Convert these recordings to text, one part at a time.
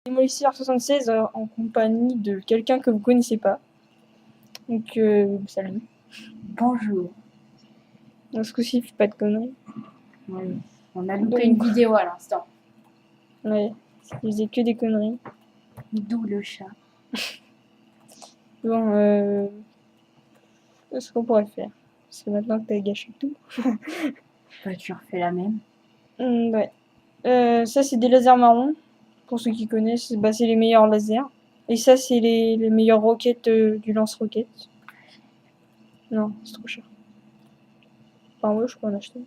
Démolisseur 76 en compagnie de quelqu'un que vous connaissez pas. Donc, salut. Bonjour. Dans ce coup-ci, fais pas de conneries. Oui. On a loupé une vidéo à l'instant. Ouais, je faisais que des conneries. D'où le chat. Bon, ce qu'on pourrait faire. Parce que maintenant que t'as gâché tout. Bah, tu refais la même. Ouais. Ça, c'est des lasers marrons. Pour ceux qui connaissent, bah, c'est les meilleurs lasers. Et ça, c'est les meilleures roquettes du lance-roquettes. Non, c'est trop cher. Enfin, ouais, je peux en acheter.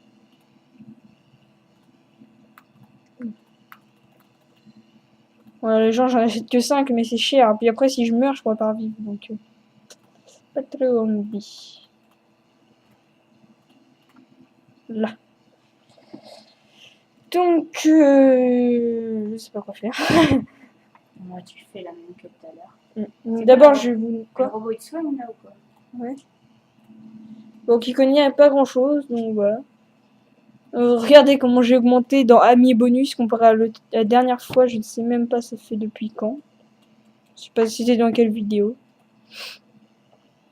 Voilà, les gens, j'en achète que 5, mais c'est cher. Puis après, si je meurs, je pourrais pas revivre. Donc, pas trop envie. Là. Donc, je sais pas quoi faire. Moi, tu fais la même que tout à l'heure. D'abord, je vais vous... Le Quoi? robot, il te soigne là ou quoi? Ouais. Donc, il connaît pas grand chose, donc voilà. Regardez comment j'ai augmenté dans Amis et Bonus comparé à la dernière fois. Je ne sais même pas ça fait depuis quand. Je sais pas si c'était dans quelle vidéo.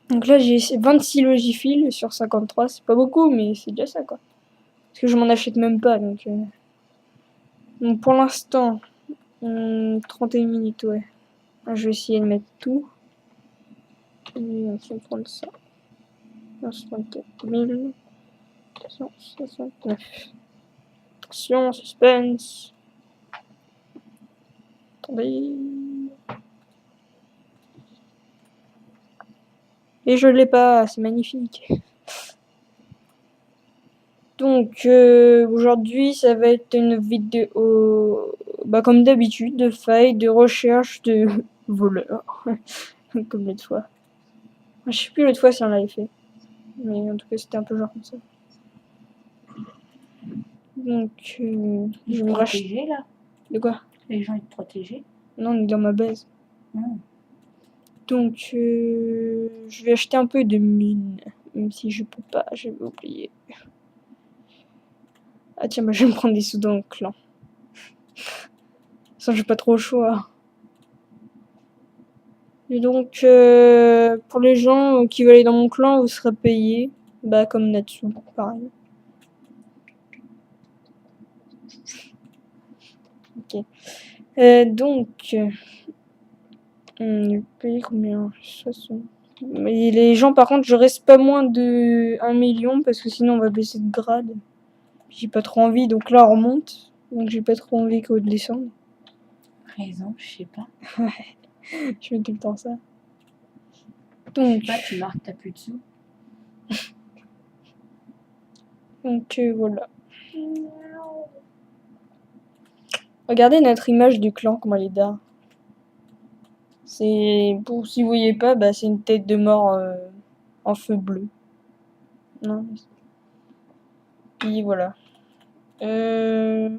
Donc là, j'ai 26 logiphiles sur 53. C'est pas beaucoup, mais c'est déjà ça, quoi. Parce que je m'en achète même pas, donc... Donc pour l'instant, 31 minutes, ouais. Je vais essayer de mettre tout. On va prendre ça. 64 269. Attention, suspense. Attendez. Et je l'ai pas, c'est magnifique. Donc aujourd'hui, ça va être une vidéo, bah, comme d'habitude, de failles, de recherche de voleurs. Comme l'autre fois. Je sais plus l'autre fois si on l'avait fait. Mais en tout cas, c'était un peu genre comme ça. Donc, je me rachète. Là. De quoi? Les gens, ils te protégeaient. Non, on est dans ma base. Donc, je vais acheter un peu de mine. Même si je peux pas, j'avais oublié. Ah tiens, bah, je vais me prendre des sous dans le clan. Ça, j'ai pas trop le choix. Et donc, pour les gens qui veulent aller dans mon clan, vous serez payés. Bah, comme Natsu, pareil. Ok. Donc, payer combien? 60. Mais les gens, par contre, je reste pas moins de 1 million parce que sinon on va baisser de grade. J'ai pas trop envie, donc là on remonte. Donc j'ai pas trop envie qu'on descende. Raison, je sais pas. Ouais, je fais tout le temps ça. Donc, je sais pas, tu marques, t'as plus de sous. Donc voilà. Regardez notre image du clan, comment elle est d'art. C'est, pour si vous voyez pas, bah, c'est une tête de mort en feu bleu. Non. Puis voilà. Allez,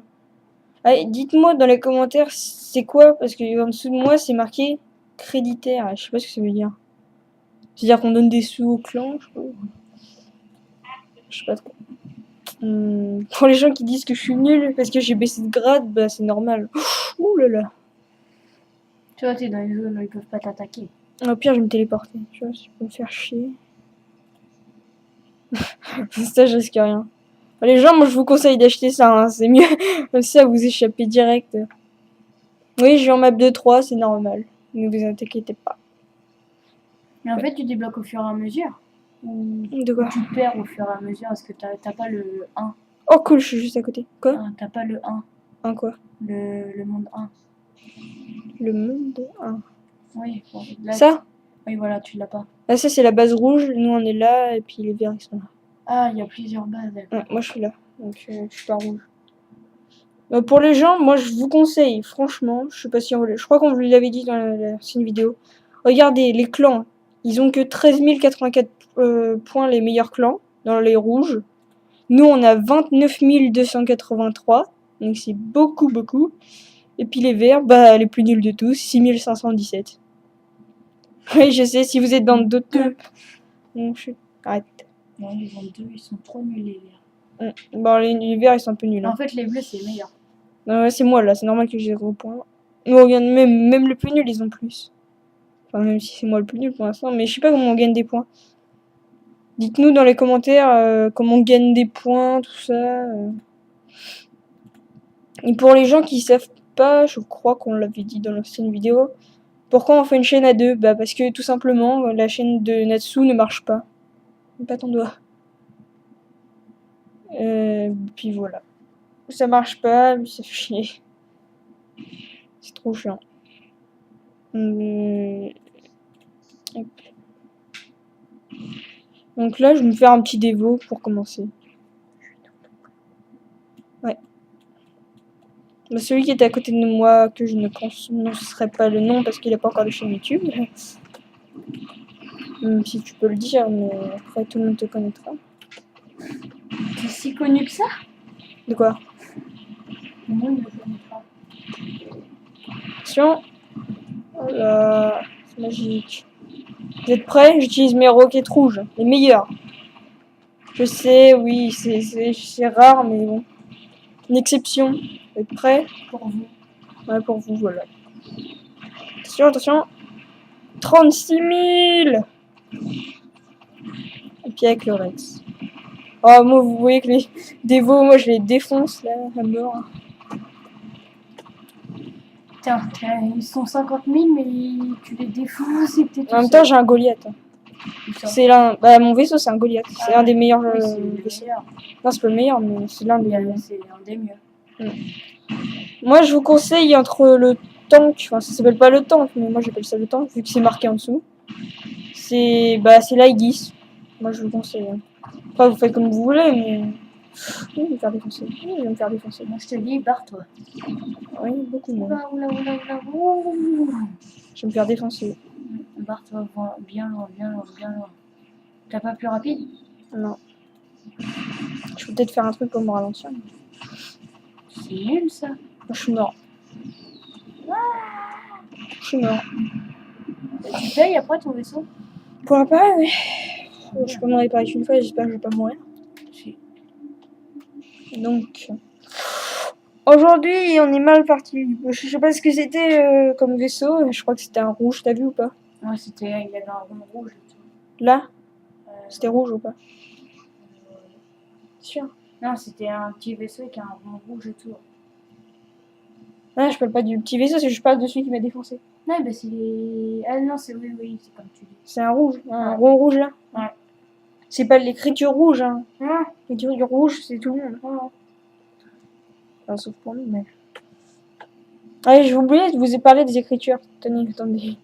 dites-moi dans les commentaires c'est quoi, parce que en dessous de moi c'est marqué créditaire. Je sais pas ce que ça veut dire. C'est-à-dire qu'on donne des sous au clan, je sais pas trop. Pour les gens qui disent que je suis nulle parce que j'ai baissé de grade, bah c'est normal. Ouh là là. Tu vois, t'es dans une zone où ils peuvent pas t'attaquer. Au pire, je vais me téléporter. Tu vois, si je peux me faire chier. Ça, je risque rien. Les gens, moi, je vous conseille d'acheter ça. Hein. C'est mieux. Comme ça, vous échappez direct. Oui, j'ai en map 2-3, c'est normal. Ne vous inquiétez pas. Mais en fait, tu débloques au fur et à mesure. De quoi? Tu perds au fur et à mesure parce que t'as pas le 1. Oh, cool, je suis juste à côté. Quoi? Ah, t'as pas le 1. Un quoi? Le monde 1. Le monde 1. Oui, bon, là, Ça? Oui, voilà, tu l'as pas. Ah, ça, c'est la base rouge. Nous, on est là. Et puis les verts, ils sont là. Ah, il y a plusieurs bases. Ouais, moi, je suis là. Donc, je suis pas rouge. Pour les gens, moi, je vous conseille, franchement. Je sais pas si on voulait. Je crois qu'on vous l'avait dit dans l'ancienne vidéo. Regardez, les clans. Ils ont que 13 084 points, les meilleurs clans. Dans les rouges. Nous, on a 29 283. Donc, c'est beaucoup, beaucoup. Et puis les verts, bah, les plus nuls de tous, 6 517. Oui, je sais, si vous êtes dans d'autres... Non, arrête. Non, les 22, ils sont trop nuls, les verts. Bon, les verts, ils sont un peu nuls. Hein. En fait, les bleus, c'est meilleur. C'est moi, là. C'est normal que j'ai 0 points. On gagne même le plus nul, ils ont plus. Enfin, même si c'est moi le plus nul pour l'instant, mais je sais pas comment on gagne des points. Dites-nous dans les commentaires comment on gagne des points, tout ça. Et pour les gens qui savent pas, je crois qu'on l'avait dit dans l'ancienne vidéo, pourquoi on fait une chaîne à deux? Bah parce que tout simplement, la chaîne de Natsu ne marche pas. Pas ton doigt. Puis voilà. Ça marche pas, mais ça fait chier. C'est trop chiant. Hop. Donc là, je vais me faire un petit dévo pour commencer. Ouais. Bah, celui qui était à côté de moi, que je ne prononcerai pas le nom parce qu'il n'a pas encore de chaîne YouTube. Même si tu peux le dire, mais après tout le monde te connaîtra. T'es si connu que ça? De quoi? Le monde ne connaît pas. Attention. Oh là, c'est magique. Vous êtes prêts? J'utilise mes roquettes rouges, les meilleures. Je sais, oui, c'est rare, mais bon. Une exception. Vous êtes prêts? Pour vous. Ouais, pour vous, voilà. Attention, attention. 36 000! Et puis avec le Rex. Oh, moi, vous voyez que les dévots, moi, je les défonce, là, à mort. Tiens, ils sont 50 000, mais tu les défonces et que t'es tout En même temps, j'ai un Goliath. C'est l'un. Bah, mon vaisseau, c'est un Goliath. C'est un des meilleurs oui, c'est vaisseaux. le meilleur. Non, c'est pas le meilleur, mais c'est l'un des meilleurs. C'est un des mieux. Moi, je vous conseille entre le tank, enfin, ça s'appelle pas le tank, mais moi, j'appelle ça le tank, vu que c'est marqué en dessous. C'est l'Aegis. Moi, je vous conseille. Enfin, vous faites comme vous voulez, mais. Je vais me faire défoncer. Je vais me faire défoncer. Moi, je te dis, barre-toi. Oui, beaucoup de monde. Oula, oula, oula, oula. Je vais me faire défoncer. Barre-toi bien loin, bien loin, bien loin. T'as pas plus rapide? Non. Je peux peut-être faire un truc pour me ralentir. C'est nul, ça. Je suis mort. Je suis mort. Tu payes après ton vaisseau? Pour l'appareil, oui. Je peux m'en réparer qu'une fois, j'espère que je vais pas mourir. Si. Donc, aujourd'hui, on est mal parti. Je sais pas ce que c'était comme vaisseau. Je crois que c'était un rouge, t'as vu ou pas? Ouais, il y avait un rond rouge et tout. Là, c'était rouge ou pas? Sûr. Non, c'était un petit vaisseau avec un rond rouge et tout. Ah, je parle pas du petit vaisseau, c'est juste pas de celui qui m'a défoncé. Non, bah c'est... Ah non, c'est oui, c'est comme tu dis. C'est un rouge, un rond rouge là. Ouais. C'est pas l'écriture rouge, hein. Ouais. L'écriture rouge, c'est tout le monde. Ouais. Enfin, sauf pour nous, mais. Allez, j'ai oublié de vous ai parlé des écritures. Tenez, attendez.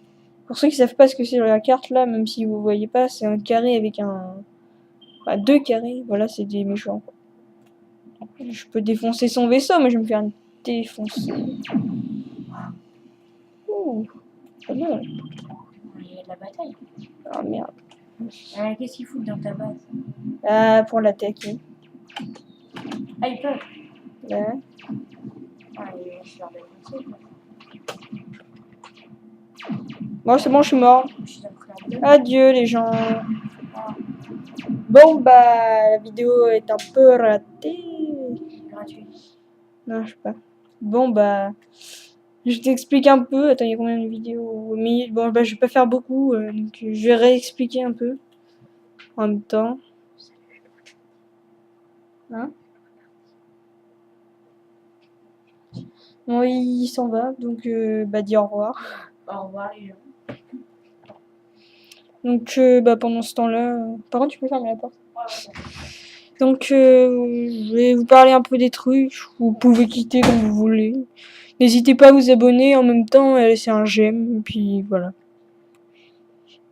Pour ceux qui savent pas ce que c'est sur la carte là, même si vous voyez pas, c'est un carré avec un. Enfin, deux carrés, voilà, c'est des méchants. Je peux défoncer son vaisseau, mais je vais me faire défoncer. Ouh, pas mal. Il y a de la bataille. Ah merde. Qu'est-ce qu'ils foutent dans ta base? Ah, pour l'attaquer. Ah, ils peuvent. Ouais. Ah, je leur défoncer, quoi. Bon, c'est bon, je suis mort. Je suis dans le club deux. Adieu les gens. Bon, bah, la vidéo est un peu ratée. Gratuit. Non, je sais pas. Bon, bah, je t'explique un peu. Attends, il y a combien de vidéos? Mais bon, bah, je vais pas faire beaucoup. Donc, je vais réexpliquer un peu. En même temps. Hein? Bon, il s'en va. Donc, bah, dis au revoir. Au revoir, les gens. Donc, bah, pendant ce temps-là. Par contre, tu peux fermer la porte. Ouais. Donc, je vais vous parler un peu des trucs. Vous pouvez quitter comme vous voulez. N'hésitez pas à vous abonner en même temps et à laisser un j'aime. Et puis, voilà.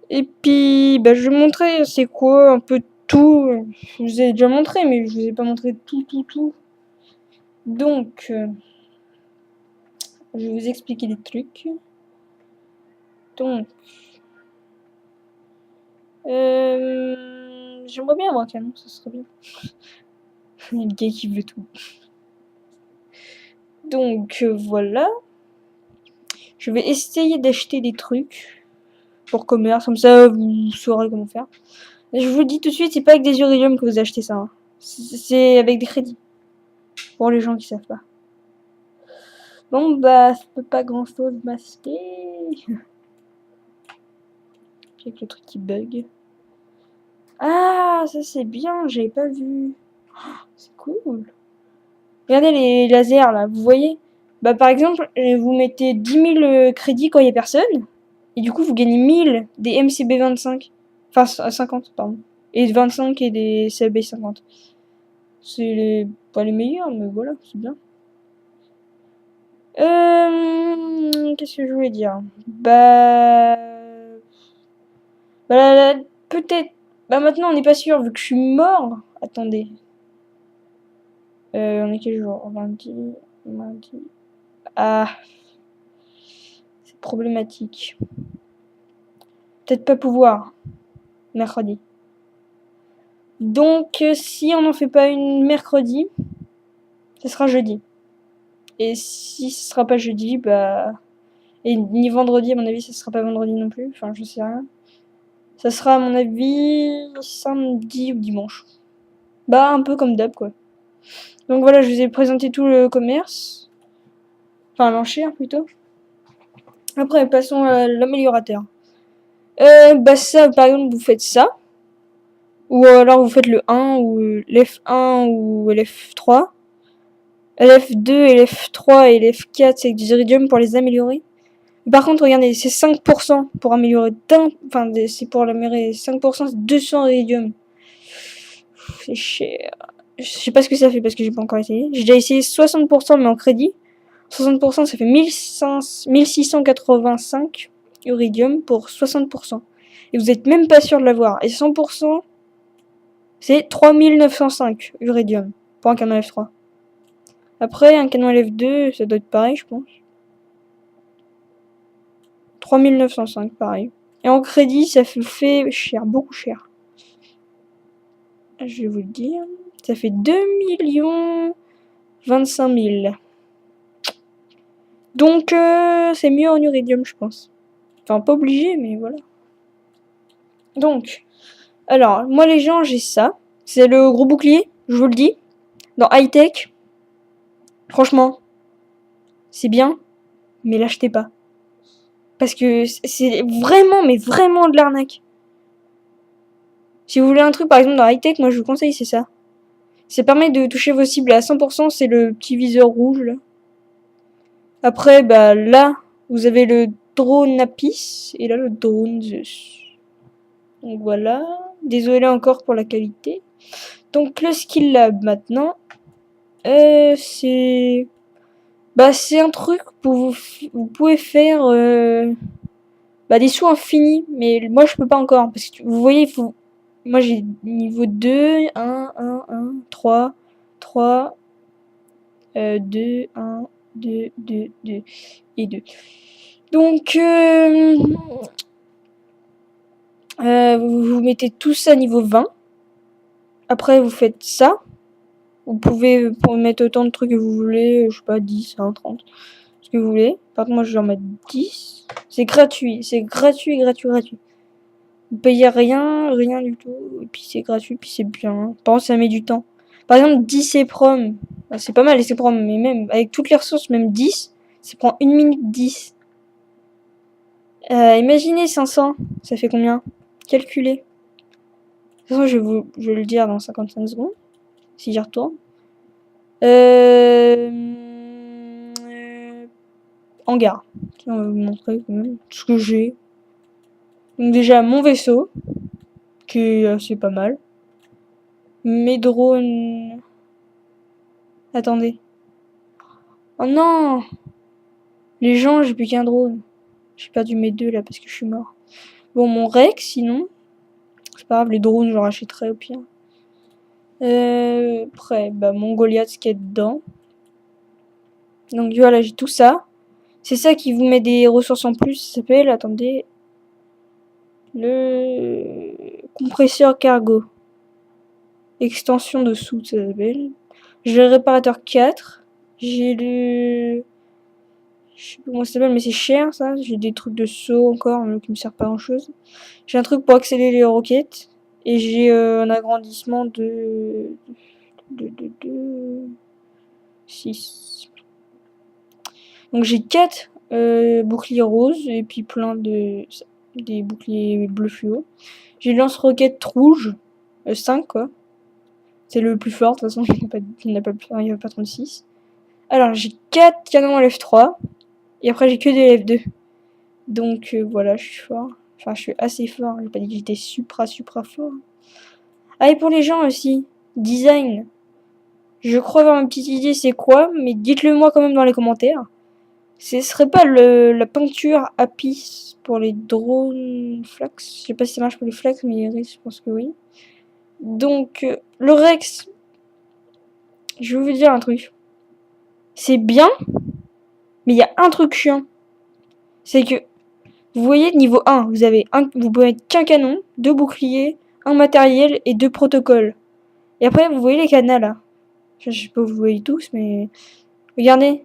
Et puis, bah, je vais montrer c'est quoi un peu tout. Je vous ai déjà montré, mais je vous ai pas montré tout. Donc, je vais vous expliquer des trucs. Donc, j'aimerais bien avoir un canon, ça serait bien. Il y a le gars qui veut tout. Donc, voilà. Je vais essayer d'acheter des trucs pour commerce, comme ça vous saurez comment faire. Et je vous le dis tout de suite, c'est pas avec des Uridium que vous achetez ça. Hein. C'est avec des crédits. Pour les gens qui savent pas. Bon, bah, ça peut pas grand chose m'acheter. Avec le truc qui bug. Ah, ça c'est bien, j'avais pas vu. C'est cool. Regardez les lasers là, vous voyez? Bah, par exemple, vous mettez 10 000 crédits quand il y a personne. Et du coup, vous gagnez 1000 des MCB 25. Enfin, 50, pardon. Et 25 et des CB 50. C'est pas les meilleurs, mais voilà, c'est bien. Qu'est-ce que je voulais dire? Bah, peut-être. Bah, maintenant, on n'est pas sûr, vu que je suis mort. Attendez. On est quel jour? Mardi. Ah, c'est problématique. Peut-être pas pouvoir. Mercredi. Donc, si on n'en fait pas une mercredi, ce sera jeudi. Et si ce sera pas jeudi, bah. Et ni vendredi, à mon avis, ce sera pas vendredi non plus. Enfin, je sais rien. Ça sera, à mon avis, samedi ou dimanche. Bah, un peu comme d'hab, quoi. Donc voilà, je vous ai présenté tout le commerce. Enfin, l'enchère, plutôt. Après, passons à l'améliorateur. Bah ça, par exemple, vous faites ça. Ou alors vous faites le 1 ou l'F1 ou l'F3. L'F2 et l'F3 et l'F4, c'est des iridium pour les améliorer. Par contre, regardez, c'est 5% pour améliorer enfin, c'est pour l'améliorer 5%, c'est 200 iridium. C'est cher. Je sais pas ce que ça fait parce que j'ai pas encore essayé. J'ai déjà essayé 60% mais en crédit. 60% ça fait 1685 iridium pour 60%. Et vous êtes même pas sûr de l'avoir. Et 100%, c'est 3905 iridium pour un canon F3. Après, un canon F2, ça doit être pareil, je pense. 3905, pareil. Et en crédit, ça fait cher, beaucoup cher. Je vais vous le dire. Ça fait 2 25 000. Donc, c'est mieux en iridium, je pense. Enfin, pas obligé, mais voilà. Donc, alors, moi les gens, j'ai ça. C'est le gros bouclier, je vous le dis. Dans high-tech, franchement, c'est bien, mais l'achetez pas. Parce que c'est vraiment, mais vraiment de l'arnaque. Si vous voulez un truc, par exemple, dans high-tech, moi je vous conseille, c'est ça. Ça permet de toucher vos cibles à 100%, c'est le petit viseur rouge, là. Après, bah là, vous avez le drone Apis, et là le drone Zeus. Donc voilà. Désolé encore pour la qualité. Donc le skill lab maintenant, c'est... Bah c'est un truc pour vous pouvez faire des sauts infinis, mais moi je peux pas encore, parce que vous voyez, il faut... Moi j'ai niveau 2, 1, 3, 3, 2, 1, 2, 2, 2 et 2. Donc, vous mettez tout ça niveau 20. Après, vous faites ça. Vous pouvez mettre autant de trucs que vous voulez, je sais pas, 10, 1, 30, ce que vous voulez. Par contre, moi, je vais en mettre 10. C'est gratuit, gratuit. Vous payez rien du tout. Et puis c'est gratuit, puis c'est bien. Par contre, ça met du temps. Par exemple, 10 EPROM. C'est pas mal les EPROM, mais même avec toutes les ressources, même 10, ça prend 1 minute 10. Imaginez 500, ça fait combien? Calculez. De toute façon, je vais le dire dans 55 secondes, si j'y retourne. Hangar. On va vous montrer quand même ce que j'ai. Donc déjà mon vaisseau, qui est assez pas mal. Mes drones. Attendez. Oh non! Les gens, j'ai plus qu'un drone. J'ai perdu mes deux là parce que je suis mort. Bon, mon Rex, sinon. C'est pas grave, les drones, j'en rachèterai au pire. Après, bah, mon Goliath, ce qu'il y a dedans. Donc voilà, j'ai tout ça. C'est ça qui vous met des ressources en plus. Ça s'appelle, attendez, le compresseur cargo. Extension de soute, ça s'appelle. J'ai le réparateur 4. J'ai le... Je sais pas comment ça s'appelle, mais c'est cher, ça. J'ai des trucs de saut encore, qui me servent pas grand chose. J'ai un truc pour accélérer les roquettes. Et j'ai un agrandissement de 6. Donc j'ai 4 boucliers roses et puis plein de des boucliers bleu fluo. J'ai lance-roquette rouge, 5 quoi. C'est le plus fort de toute façon, il n'y en a pas 36. Alors j'ai 4 canons à l'F3 et après j'ai que des F2. Donc voilà, je suis fort. Enfin, je suis assez fort. J'ai pas dit que j'étais supra fort. Ah, et pour les gens aussi, design. Je crois avoir une petite idée c'est quoi, mais dites-le moi quand même dans les commentaires. Ce serait pas la peinture API pour les drones flax. Je sais pas si ça marche pour les flax, mais les Rex, je pense que oui. Donc, le Rex, je vais vous dire un truc. C'est bien, mais il y a un truc chiant. C'est que, vous voyez, niveau 1, vous pouvez mettre qu'un canon, 2 boucliers, un matériel et 2 protocoles. Et après, vous voyez les canals là. Je sais pas si vous voyez tous, mais regardez.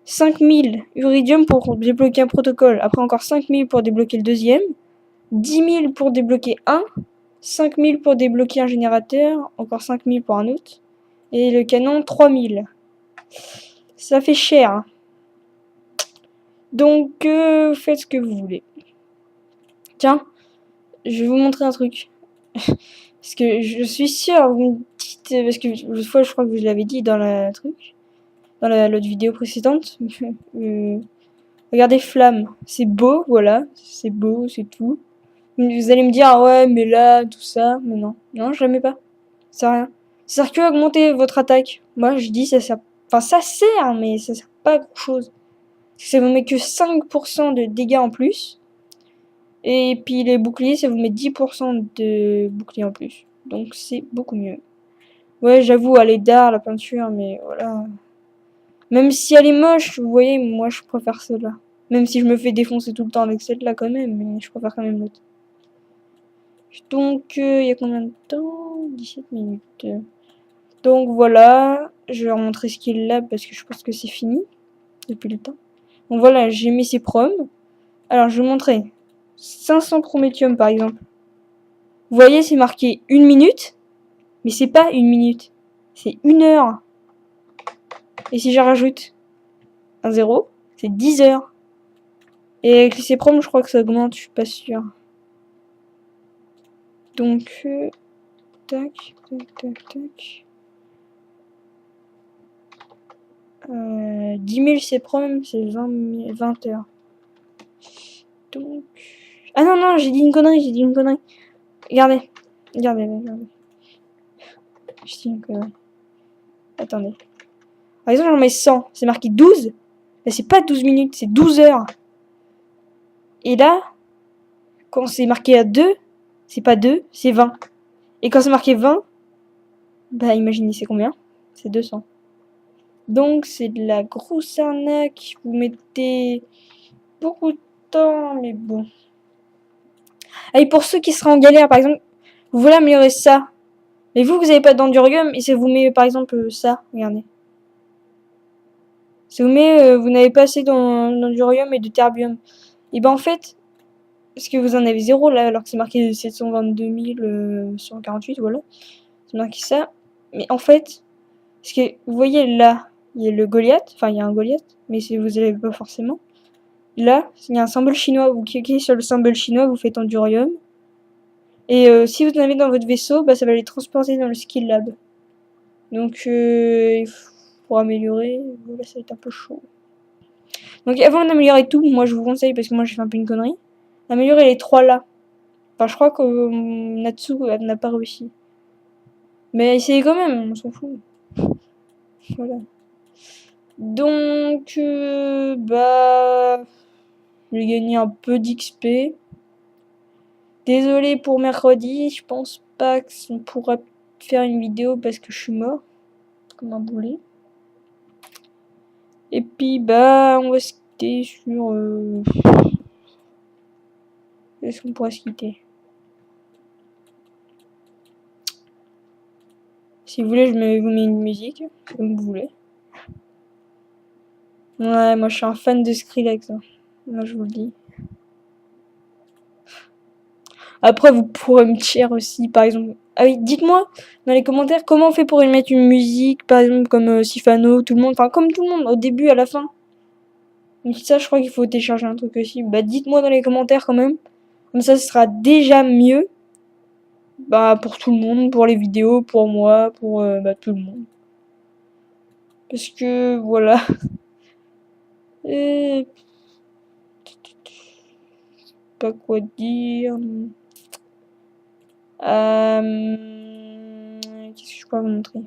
5000 Uridium pour débloquer un protocole. Après encore 5000 pour débloquer le deuxième. 10 000 pour débloquer un. 5 000 pour débloquer un générateur. Encore 5 000 pour un autre. Et le canon 3 000. Ça fait cher. Donc faites ce que vous voulez. Tiens, je vais vous montrer un truc. Parce que je suis sûre, vous me dites, parce que l'autre fois je crois que je l'avais dit dans la truc. Dans l'autre vidéo précédente. Regardez Flamme, c'est beau, voilà, c'est beau, c'est tout. Vous allez me dire, ah ouais, mais là, tout ça, mais non, non, jamais pas. Ça sert à rien. Ça sert que à augmenter votre attaque. Moi, je dis, ça sert, enfin, ça sert, mais ça sert pas à grand chose. Ça vous met que 5% de dégâts en plus. Et puis les boucliers, ça vous met 10% de boucliers en plus. Donc c'est beaucoup mieux. Ouais, j'avoue, elle est d'art, la peinture, mais voilà. Même si elle est moche, vous voyez, moi je préfère celle-là. Même si je me fais défoncer tout le temps avec celle-là quand même, mais je préfère quand même l'autre. Donc, il y a combien de temps? 17 minutes. Donc voilà, je vais leur montrer Skill Lab parce que je pense que c'est fini depuis le temps. Donc voilà, j'ai mis ces proms. Alors je vais vous montrer. 500 Prométhium par exemple. Vous voyez, c'est marqué 1 minute, mais c'est pas 1 minute, c'est 1 heure. Et si je rajoute un 0, c'est 10 heures. Et avec ces proms, je crois que ça augmente, je suis pas sûre. Donc, tac, tac, tac, tac. 10 000 c'est prom, c'est 20 heures. Donc... Ah non, non, j'ai dit une connerie, Regardez, regardez. Je dis une connerie. Attendez. Par exemple, j'en mets 100, c'est marqué 12. Mais c'est pas 12 minutes, c'est 12 heures. Et là, quand c'est marqué à 2, c'est pas 2, c'est 20. Et quand c'est marqué 20, bah imaginez c'est combien? C'est 200. Donc c'est de la grosse arnaque. Vous mettez beaucoup de temps, mais bon. Et pour ceux qui seraient en galère, par exemple, vous voulez améliorer ça. Mais vous avez pas d'endurium et ça vous met par exemple ça, regardez. Ça vous met, vous n'avez pas assez d'endurium et de terbium. Et ben en fait, parce que vous en avez 0 là, alors que c'est marqué 722 148, voilà. C'est marqué ça. Mais en fait, parce que vous voyez là, il y a le Goliath, enfin il y a un Goliath, mais si vous n'avez pas forcément. Là, il y a un symbole chinois, vous cliquez sur le symbole chinois, vous faites endurium. Et si vous en avez dans votre vaisseau, bah, ça va les transporter dans le skill lab. Donc, pour améliorer, voilà, ça va être un peu chaud. Donc, avant d'améliorer tout, moi je vous conseille, parce que moi j'ai fait un peu une connerie, améliorer les 3 là. Enfin, je crois que Natsu n'a pas réussi. Mais essayez quand même, on s'en fout. Voilà. Donc, bah, j'ai gagné un peu d'XP. Désolé pour mercredi, je pense pas qu'on pourra faire une vidéo parce que je suis mort. Comme un boulet. Et puis, bah, on va se quitter sur... Est-ce qu'on pourrait se quitter? Si vous voulez, vous mets une musique, comme vous voulez. Ouais, moi je suis un fan de Skrillex. Hein. Moi je vous le dis. Après, vous pourrez me dire aussi, par exemple... Ah oui, dites-moi dans les commentaires comment on fait pour y mettre une musique, par exemple comme Sifano, tout le monde, enfin comme tout le monde, au début, à la fin. Donc ça, je crois qu'il faut télécharger un truc aussi. Bah, dites-moi dans les commentaires quand même. Comme ça, ce sera déjà mieux. Bah, pour tout le monde, pour les vidéos, pour moi, pour bah, tout le monde. Parce que, voilà. Et... pas quoi dire. Qu'est-ce que je peux vous montrer?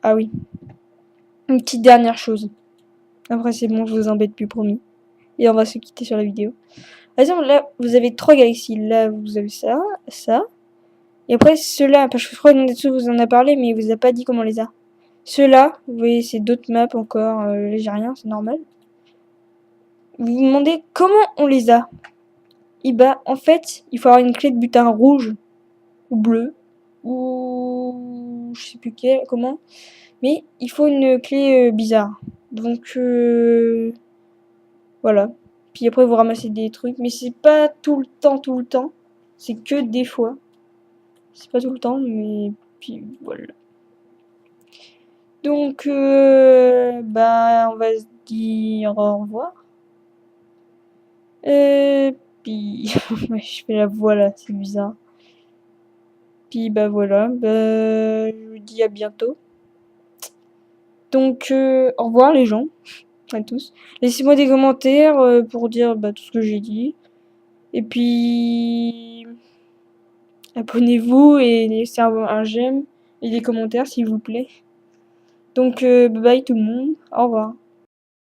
Ah oui. Une petite dernière chose. Après, c'est bon, je vous embête plus, promis. Et on va se quitter sur la vidéo. Par exemple, là, vous avez 3 galaxies. Là, vous avez ça, ça. Et après, ceux-là, parce que je crois que Netsu vous en a parlé, mais il vous a pas dit comment on les a. Ceux-là, vous voyez, c'est d'autres maps encore. Là, j'ai rien, c'est normal. Vous vous demandez comment on les a. Et bah, en fait, il faut avoir une clé de butin rouge, ou bleue, ou je sais plus quelle, comment. Mais il faut une clé bizarre. Donc, voilà. Puis après, vous ramassez des trucs. Mais c'est pas tout le temps, tout le temps. C'est que des fois. C'est pas tout le temps, mais puis voilà. Donc, bah, on va se dire au revoir. Puis, je fais la voix là, c'est bizarre. Puis, bah voilà, bah, je vous dis à bientôt. Donc, au revoir les gens, à tous. Laissez-moi des commentaires pour dire bah, tout ce que j'ai dit. Et puis, abonnez-vous et laissez un j'aime et des commentaires s'il vous plaît. Donc, bye bye tout le monde, au revoir.